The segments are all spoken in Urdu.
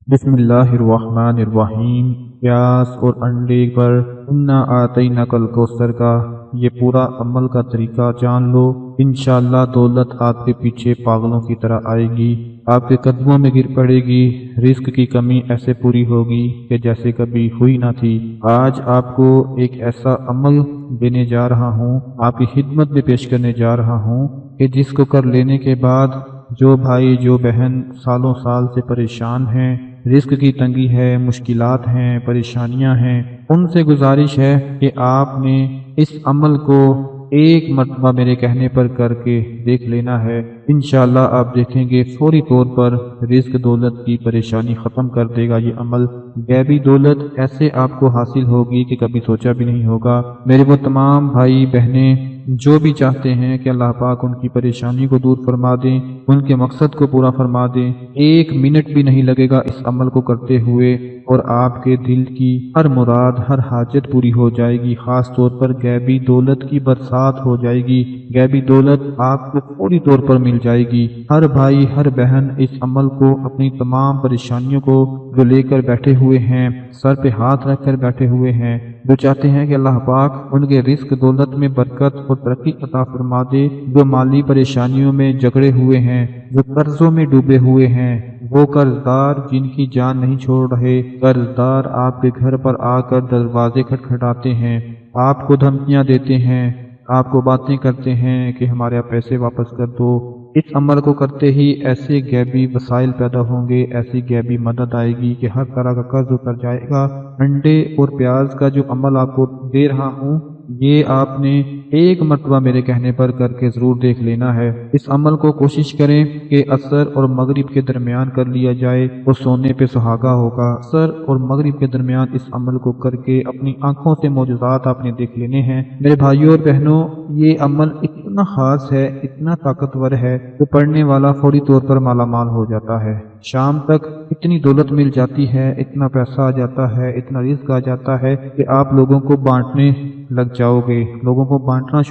بسم اللہ الرحمن الرحیم۔ پیاز اور انڈے پر انا آتیناک الکوثر کا یہ پورا عمل کا طریقہ جان لو، انشاءاللہ دولت آپ کے پیچھے پاگلوں کی طرح آئے گی، آپ کے قدموں میں گر پڑے گی، رزق کی کمی ایسے پوری ہوگی کہ جیسے کبھی ہوئی نہ تھی۔ آج آپ کو ایک ایسا عمل دینے جا رہا ہوں، آپ کی خدمت میں پیش کرنے جا رہا ہوں کہ جس کو کر لینے کے بعد جو بھائی جو بہن سالوں سال سے پریشان ہیں، رزق کی تنگی ہے، مشکلات ہیں، پریشانیاں ہیں، ان سے گزارش ہے کہ آپ نے اس عمل کو ایک مرتبہ میرے کہنے پر کر کے دیکھ لینا ہے۔ انشاءاللہ آپ دیکھیں گے فوری طور پر رزق دولت کی پریشانی ختم کر دے گا یہ عمل۔ غیبی دولت ایسے آپ کو حاصل ہوگی کہ کبھی سوچا بھی نہیں ہوگا۔ میرے وہ تمام بھائی بہنیں جو بھی چاہتے ہیں کہ اللہ پاک ان کی پریشانی کو دور فرما دیں، ان کے مقصد کو پورا فرما دیں، ایک منٹ بھی نہیں لگے گا اس عمل کو کرتے ہوئے، اور آپ کے دل کی ہر مراد ہر حاجت پوری ہو جائے گی۔ خاص طور پر غیبی دولت کی برسات ہو جائے گی، غیبی دولت آپ کو فوری طور پر مل جائے گی۔ ہر بھائی ہر بہن اس عمل کو اپنی تمام پریشانیوں کو جو لے کر بیٹھے ہوئے ہیں، سر پہ ہاتھ رکھ کر بیٹھے ہوئے ہیں، جو چاہتے ہیں کہ اللہ پاک ان کے رزق دولت میں برکت اور ترقی عطا فرما دے، جو مالی پریشانیوں میں جکڑے ہوئے ہیں، جو قرضوں میں ڈوبے ہوئے ہیں، وہ قرضدار جن کی جان نہیں چھوڑ رہے، قرضدار آپ کے گھر پر آ کر دروازے کھٹکھٹاتے ہیں، آپ کو دھمکیاں دیتے ہیں، آپ کو باتیں کرتے ہیں کہ ہمارے پیسے واپس کر دو۔ اس عمل کو کرتے ہی ایسے غیبی وسائل پیدا ہوں گے، ایسی غیبی مدد آئے گی کہ ہر طرح کا قرض اتر جائے گا۔ انڈے اور پیاز کا جو عمل آپ کو دے رہا ہوں، یہ آپ نے ایک مرتبہ میرے کہنے پر کر کے ضرور دیکھ لینا ہے۔ اس عمل کو کوشش کریں کہ عصر اور مغرب کے درمیان کر لیا جائے، وہ سونے پہ سہاگا ہوگا۔ عصر اور مغرب کے درمیان اس عمل کو کر کے اپنی آنکھوں سے معجزات آپ نے دیکھ لینے ہیں۔ میرے بھائیوں اور بہنوں، یہ عمل اتنا خاص ہے، اتنا طاقتور ہے کہ پڑھنے والا فوری طور پر مالا مال ہو جاتا ہے۔ شام تک اتنی دولت مل جاتی ہے، اتنا پیسہ آ جاتا ہے، اتنا رزق آ جاتا ہے کہ آپ لوگوں کو بانٹنے لگ جاؤ گے، لوگوں کو بانٹنا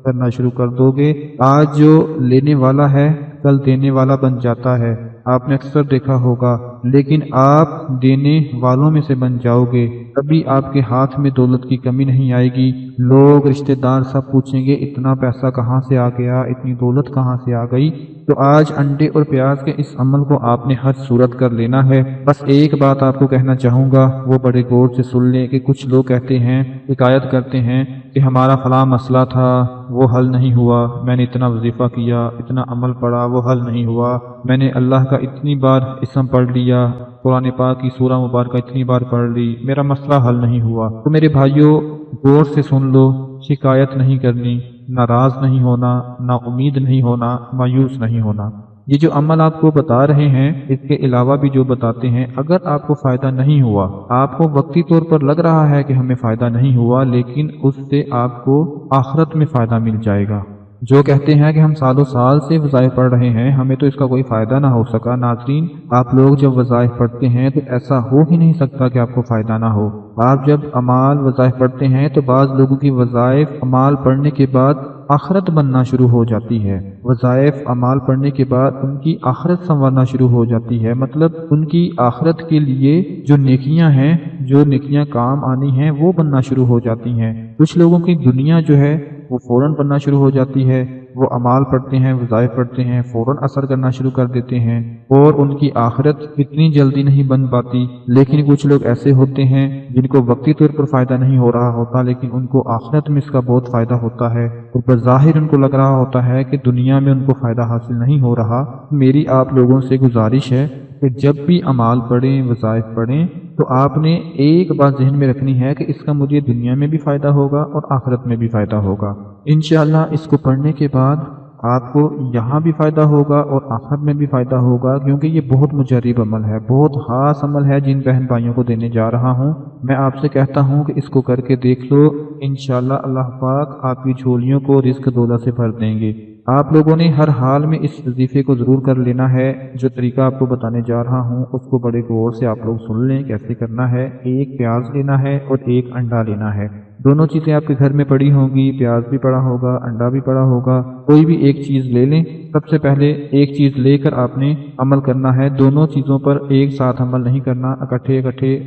کرنا شروع کر دو گے۔ آج جو لینے والا ہے کل دینے والا بن جاتا ہے، آپ نے اکثر دیکھا ہوگا، لیکن آپ دینے والوں میں سے بن جاؤ گے، کبھی آپ کے ہاتھ میں دولت کی کمی نہیں آئے گی۔ لوگ رشتہ دار سب پوچھیں گے اتنا پیسہ کہاں سے آ گیا، اتنی دولت کہاں سے آ گئی۔ تو آج انڈے اور پیاز کے اس عمل کو آپ نے ہر صورت کر لینا ہے۔ بس ایک بات آپ کو کہنا چاہوں گا، وہ بڑے غور سے سن لیں کہ کچھ لوگ کہتے ہیں، شکایت کرتے ہیں کہ ہمارا فلاں مسئلہ تھا، وہ حل نہیں ہوا، میں نے اتنا وظیفہ کیا، اتنا عمل پڑھا، وہ حل نہیں ہوا، میں نے اللہ کا اتنی بار اسم پڑھ لیا، قرآن پاک کی سورہ مبارکہ اتنی بار پڑھ لی، میرا مسئلہ حل نہیں ہوا۔ تو میرے بھائیوں، غور سے سن لو، شکایت نہیں کرنی، ناراض نہیں ہونا، نا امید نہیں ہونا، مایوس نہیں ہونا۔ یہ جو عمل آپ کو بتا رہے ہیں، اس کے علاوہ بھی جو بتاتے ہیں، اگر آپ کو فائدہ نہیں ہوا، آپ کو وقتی طور پر لگ رہا ہے کہ ہمیں فائدہ نہیں ہوا، لیکن اس سے آپ کو آخرت میں فائدہ مل جائے گا۔ جو کہتے ہیں کہ ہم سالوں سال سے وظائف پڑھ رہے ہیں، ہمیں تو اس کا کوئی فائدہ نہ ہو سکا۔ ناظرین، آپ لوگ جب وظائف پڑھتے ہیں تو ایسا ہو ہی نہیں سکتا کہ آپ کو فائدہ نہ ہو۔ آپ جب اعمال وظائف پڑھتے ہیں تو بعض لوگوں کی وظائف اعمال پڑھنے کے بعد آخرت بننا شروع ہو جاتی ہے، وظائف اعمال پڑھنے کے بعد ان کی آخرت سنورنا شروع ہو جاتی ہے، مطلب ان کی آخرت کے لیے جو نیکیاں ہیں، جو نیکیاں کام آنی ہیں، وہ بننا شروع ہو جاتی ہیں۔ کچھ لوگوں کی دنیا جو ہے وہ فوراً بننا شروع ہو جاتی ہے، وہ اعمال پڑھتے ہیں، وظائف پڑھتے ہیں، فوراً اثر کرنا شروع کر دیتے ہیں، اور ان کی آخرت اتنی جلدی نہیں بن پاتی۔ لیکن کچھ لوگ ایسے ہوتے ہیں جن کو وقتی طور پر فائدہ نہیں ہو رہا ہوتا، لیکن ان کو آخرت میں اس کا بہت فائدہ ہوتا ہے، اور بظاہر ان کو لگ رہا ہوتا ہے کہ دنیا میں ان کو فائدہ حاصل نہیں ہو رہا۔ میری آپ لوگوں سے گزارش ہے کہ جب بھی اعمال پڑھیں، وظائف پڑھیں، تو آپ نے ایک بات ذہن میں رکھنی ہے کہ اس کا مجھے دنیا میں بھی فائدہ ہوگا اور آخرت میں بھی فائدہ ہوگا۔ انشاءاللہ اس کو پڑھنے کے بعد آپ کو یہاں بھی فائدہ ہوگا اور آخرت میں بھی فائدہ ہوگا، کیونکہ یہ بہت مجرب عمل ہے، بہت خاص عمل ہے جن بہن بھائیوں کو دینے جا رہا ہوں۔ میں آپ سے کہتا ہوں کہ اس کو کر کے دیکھ لو، انشاءاللہ اللہ پاک آپ کی جھولیوں کو رزق دولت سے بھر دیں گے۔ آپ لوگوں نے ہر حال میں اس وظیفے کو ضرور کر لینا ہے۔ جو طریقہ آپ کو بتانے جا رہا ہوں اس کو بڑے غور سے آپ لوگ سن لیں، کیسے کرنا ہے۔ ایک پیاز لینا ہے اور ایک انڈا لینا ہے، دونوں چیزیں آپ کے گھر میں پڑی ہوں گی، پیاز بھی پڑا ہوگا، انڈا بھی پڑا ہوگا، کوئی بھی ایک چیز لے لیں۔ سب سے پہلے ایک چیز لے کر آپ نے عمل کرنا ہے، دونوں چیزوں پر ایک ساتھ عمل نہیں کرنا، اکٹھے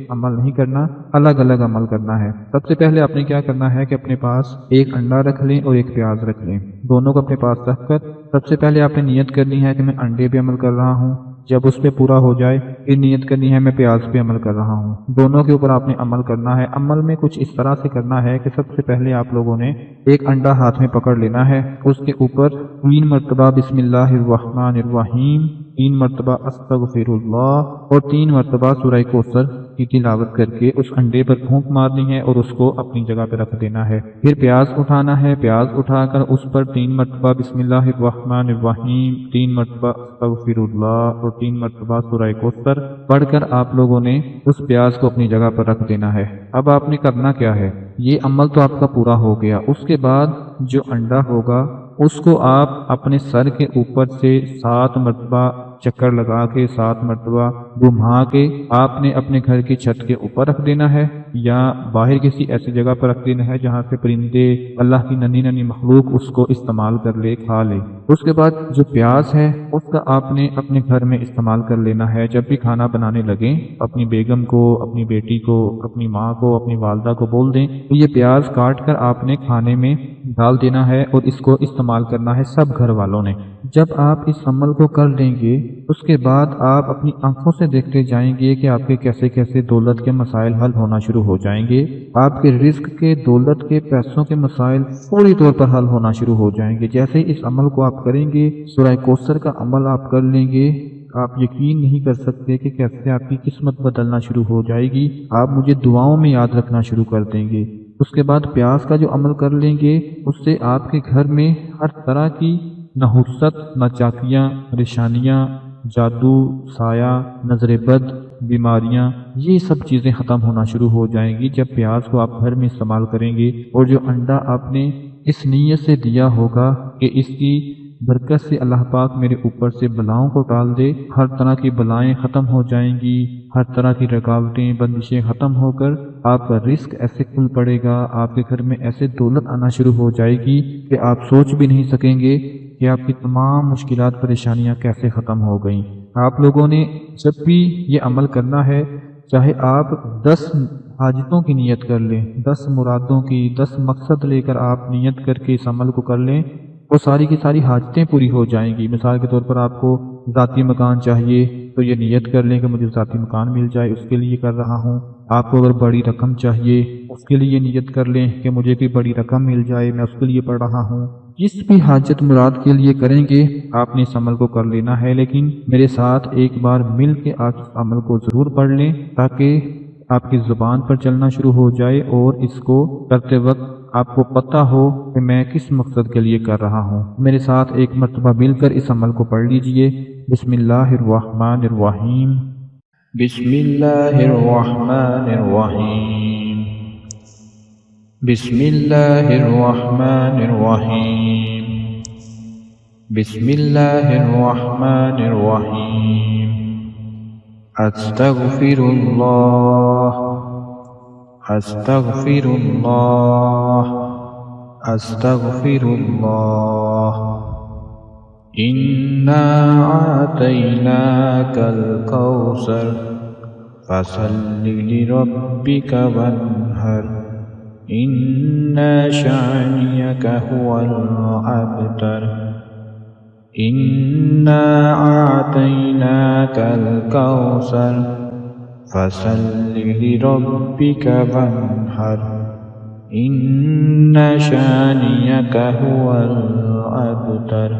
عمل نہیں کرنا، الگ الگ عمل کرنا ہے۔ سب سے پہلے آپ نے کیا کرنا ہے کہ اپنے پاس ایک انڈا رکھ لیں اور ایک پیاز رکھ لیں، دونوں کو اپنے پاس رکھ کر سب سے پہلے آپ نے نیت کرنی ہے کہ میں انڈے پہ عمل کر رہا ہوں، جب اس پہ پورا ہو جائے پھر نیت کرنی ہے میں پیاز پہ عمل کر رہا ہوں۔ دونوں کے اوپر آپ نے عمل کرنا ہے۔ عمل میں کچھ اس طرح سے کرنا ہے کہ سب سے پہلے آپ لوگوں نے ایک انڈا ہاتھ میں پکڑ لینا ہے، اس کے اوپر 3 مرتبہ بسم اللہ الرحمن الرحیم، 3 مرتبہ استغفر اللہ اور 3 مرتبہ سورہ کوثر کی تلاوت کر کے اس انڈے پر پھونک مارنی ہے اور اس کو اپنی جگہ پہ رکھ دینا ہے۔ پھر پیاز اٹھانا ہے، پیاز اٹھا کر اس پر 3 مرتبہ بسم اللہ الرحمن الرحیم، 3 مرتبہ استغفر اللہ اور 3 مرتبہ سورہ کوثر پڑھ کر آپ لوگوں نے اس پیاز کو اپنی جگہ پر رکھ دینا ہے۔ اب آپ نے کرنا کیا ہے، یہ عمل تو آپ کا پورا ہو گیا، اس کے بعد جو انڈا ہوگا اس کو آپ اپنے سر کے اوپر سے 7 مرتبہ چکر لگا کے 7 مرتبہ گھما کے آپ نے اپنے گھر کی چھت کے اوپر رکھ دینا ہے یا باہر کسی ایسی جگہ پر رکھ دینا ہے جہاں سے پرندے، اللہ کی ننھی ننھی مخلوق اس کو استعمال کر لے، کھا لے۔ اس کے بعد جو پیاز ہے اس کا آپ نے اپنے گھر میں استعمال کر لینا ہے۔ جب بھی کھانا بنانے لگیں اپنی بیگم کو، اپنی بیٹی کو، اپنی ماں کو، اپنی والدہ کو بول دیں تو یہ پیاز کاٹ کر آپ نے کھانے میں ڈال دینا ہے اور اس کو استعمال کرنا ہے سب گھر والوں نے۔ جب آپ اس عمل کو کر لیں گے اس کے بعد آپ اپنی آنکھوں سے دیکھتے جائیں گے کہ آپ کے کیسے کیسے دولت کے مسائل حل ہونا شروع ہو جائیں گے۔ آپ کے رزق کے، دولت کے، پیسوں کے مسائل فوری طور پر حل ہونا شروع ہو جائیں گے۔ جیسے ہی اس عمل کو آپ کریں گے، سورہ کوثر کا عمل آپ کر لیں گے، آپ یقین نہیں کر سکتے کہ کیسے آپ کی قسمت بدلنا شروع ہو جائے گی۔ آپ مجھے دعاؤں میں یاد رکھنا شروع کر دیں گے۔ اس کے بعد پیاز کا جو عمل کر لیں گے اس سے آپ کے گھر میں ہر طرح کی نحوست، ناچاکیاں، پریشانیاں، جادو، سایہ، نظر بد، بیماریاں، یہ سب چیزیں ختم ہونا شروع ہو جائیں گی جب پیاز کو آپ گھر میں استعمال کریں گے۔ اور جو انڈا آپ نے اس نیت سے دیا ہوگا کہ اس کی برکت سے اللہ پاک میرے اوپر سے بلاؤں کو ٹال دے، ہر طرح کی بلائیں ختم ہو جائیں گی، ہر طرح کی رکاوٹیں، بندشیں ختم ہو کر آپ کا رزق ایسے کھل پڑے گا، آپ کے گھر میں ایسے دولت آنا شروع ہو جائے گی کہ آپ سوچ بھی نہیں سکیں گے کہ آپ کی تمام مشکلات، پریشانیاں کیسے ختم ہو گئیں۔ آپ لوگوں نے جب بھی یہ عمل کرنا ہے، چاہے آپ 10 حاجتوں کی نیت کر لیں، 10 مرادوں کی، 10 مقصد لے کر آپ نیت کر کے اس عمل کو کر لیں، وہ ساری کی ساری حاجتیں پوری ہو جائیں گی۔ مثال کے طور پر آپ کو ذاتی مکان چاہیے تو یہ نیت کر لیں کہ مجھے ذاتی مکان مل جائے، اس کے لیے کر رہا ہوں۔ آپ کو اگر بڑی رقم چاہیے اس کے لیے نیت کر لیں کہ مجھے کوئی بڑی رقم مل جائے، میں اس کے لیے پڑھ رہا ہوں۔ جس بھی حاجت مراد کے لیے کریں گے آپ نے اس عمل کو کر لینا ہے، لیکن میرے ساتھ ایک بار مل کے آپ اس عمل کو ضرور پڑھ لیں تاکہ آپ کی زبان پر چلنا شروع ہو جائے اور اس کو کرتے وقت آپ کو پتہ ہو کہ میں کس مقصد کے لیے کر رہا ہوں۔ میرے ساتھ ایک مرتبہ مل کر اس عمل کو پڑھ لیجئے۔ بسم اللہ الرحمن الرحیم، بسم اللہ الرحمن الرحیم، بسم اللہ الرحمن الرحیم، بسم اللہ الرحمن الرحیم، استغفر اللہ، استغفر اللہ، استغفر اللہ، انا اعطیناک الکوثر فصل لربک وانحر ان شانئک هو الابتر، انا اعطیناک الکوثر فصل لربک وانحر ان شانئک هو الابتر،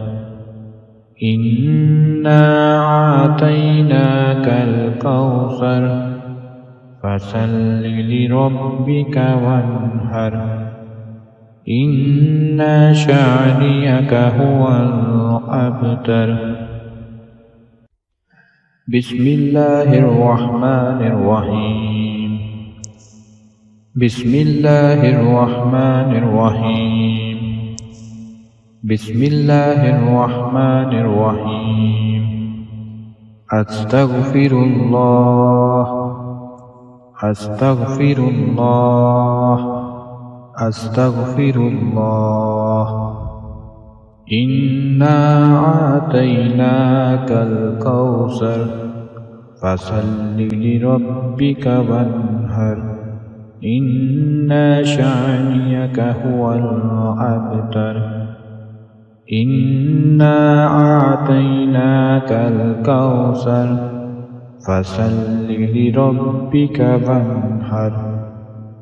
انا اعطیناک الکوثر فصل لربک وانحر ان شانئک هو الابتر۔ بسم اللہ الرحمن الرحیم، بسم اللہ الرحمن الرحیم، بسم اللہ الرحمن الرحیم، استغفر اللہ، استغفر اللہ، أستغفر الله. إنا أعطيناك الكوثر فصل لربك وانحر إن شانئك هو الأبتر. إنا أعطيناك الكوثر فصل لربك وانحر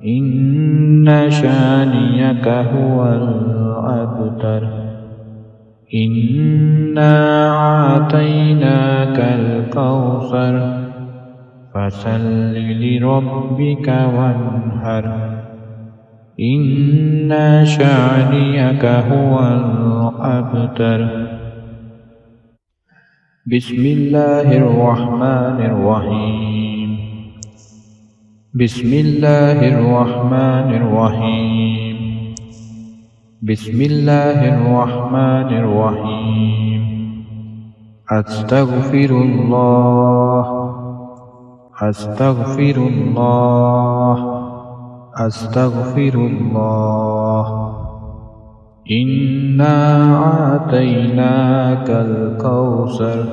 إن شانئك هو الأبتر. إنا أعطيناك الكوثر فصل لربك وانحر إن شانئك هو الأبتر. بسم الله الرحمن الرحيم. بسم الله الرحمن الرحيم. بسم الله الرحمن الرحيم. أستغفر الله. أستغفر الله. أستغفر الله. إنا أعطيناك الكوثر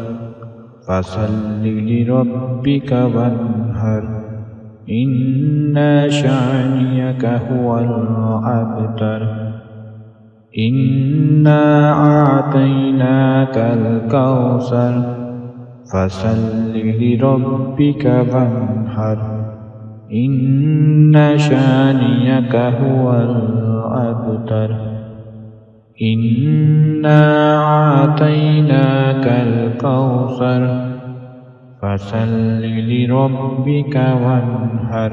فصل لربك وانحر إن شانئك هو الأبتر. إنا أعطيناك الكوثر فصل لربك وانحر إن شانئك هو الأبتر. إنا أعطيناك الكوثر فصل لربك وانحر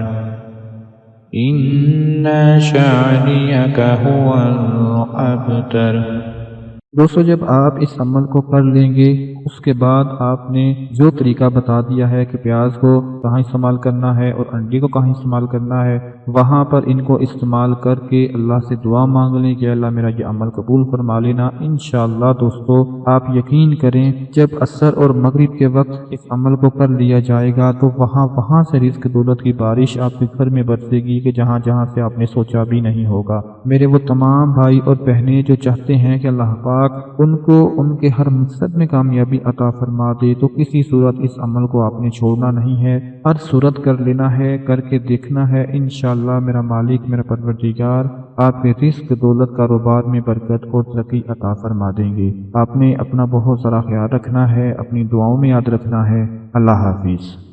إن شانئك هو الأبتر. دوستو جب آپ اس عمل کو کر لیں گے اس کے بعد آپ نے جو طریقہ بتا دیا ہے کہ پیاز کو کہاں استعمال کرنا ہے اور انڈے کو کہاں استعمال کرنا ہے، وہاں پر ان کو استعمال کر کے اللہ سے دعا مانگ لیں کہ اللہ میرا یہ عمل قبول فرما لینا. انشاءاللہ دوستو آپ یقین کریں جب عصر اور مغرب کے وقت اس عمل کو کر لیا جائے گا تو وہاں سے رزق دولت کی بارش آپ کے گھر میں برسے گی کہ جہاں سے آپ نے سوچا بھی نہیں ہوگا. میرے وہ تمام بھائی اور بہنیں جو چاہتے ہیں کہ اللہ پاک ان کو ان کے ہر مقصد میں کامیابی عطا فرما دے تو کسی صورت اس عمل کو آپ نے چھوڑنا نہیں ہے، ہر صورت کر لینا ہے، کر کے دیکھنا ہے. انشاءاللہ میرا مالک میرا پروردگار آپ کے رزق دولت کاروبار میں برکت اور ترقی عطا فرما دیں گے. آپ نے اپنا بہت سارا خیال رکھنا ہے، اپنی دعاؤں میں یاد رکھنا ہے. اللہ حافظ.